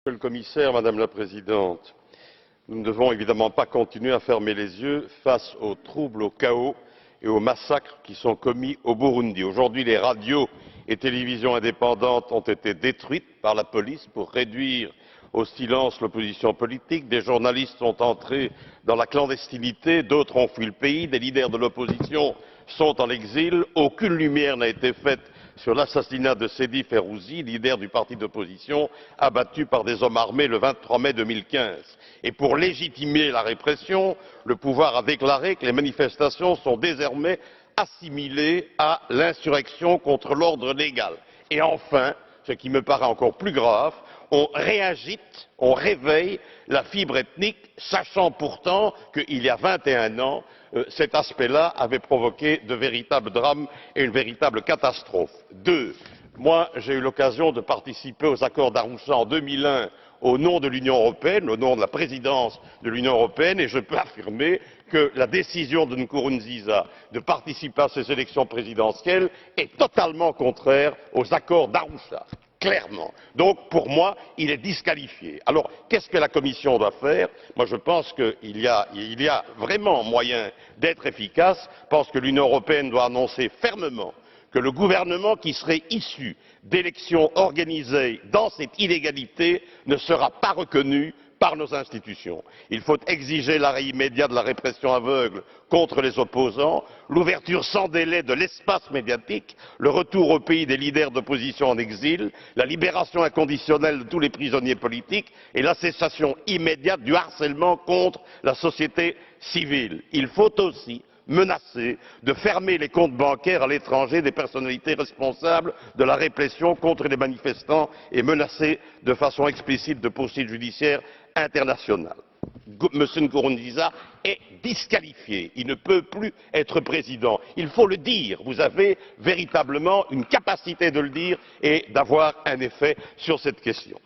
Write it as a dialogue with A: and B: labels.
A: Monsieur le Commissaire, Madame la Présidente, nous ne devons évidemment pas continuer à fermer les yeux face aux troubles, au chaos et aux massacres qui sont commis au Burundi. Aujourd'hui, les radios et télévisions indépendantes ont été détruites par la police pour réduire au silence l'opposition politique. Des journalistes sont entrés dans la clandestinité, d'autres ont fui le pays, des leaders de l'opposition sont en exil. Aucune lumière n'a été faite sur l'assassinat de Seydi Ferrouzi, leader du parti d'opposition, abattu par des hommes armés le 23 mai 2015. Et pour légitimer la répression, le pouvoir a déclaré que les manifestations sont désormais assimilées à l'insurrection contre l'ordre légal. Et enfin, ce qui me paraît encore plus grave, on réagite, on réveille la fibre ethnique, sachant pourtant qu'il y a 21 ans, cet aspect-là avait provoqué de véritables drames et une véritable catastrophe. Moi, j'ai eu l'occasion de participer aux accords d'Arusha en 2001 au nom de l'Union européenne, au nom de la présidence de l'Union européenne, et je peux affirmer que la décision de Nkurunziza de participer à ces élections présidentielles est totalement contraire aux accords d'Arusha. Clairement. Donc, pour moi, il est disqualifié. Alors, qu'est-ce que la Commission doit faire? Moi, je pense qu'il y a vraiment moyen d'être efficace. Je pense que l'Union européenne doit annoncer fermement que le gouvernement qui serait issu d'élections organisées dans cette illégalité ne sera pas reconnu par nos institutions. Il faut exiger l'arrêt immédiat de la répression aveugle contre les opposants, l'ouverture sans délai de l'espace médiatique, le retour au pays des leaders d'opposition en exil, la libération inconditionnelle de tous les prisonniers politiques et la cessation immédiate du harcèlement contre la société civile. Il faut aussi menacer de fermer les comptes bancaires à l'étranger des personnalités responsables de la répression contre les manifestants et menacer de façon explicite de poursuites judiciaires internationales. M. Nkurunziza est disqualifié, il ne peut plus être président. Il faut le dire, vous avez véritablement une capacité de le dire et d'avoir un effet sur cette question.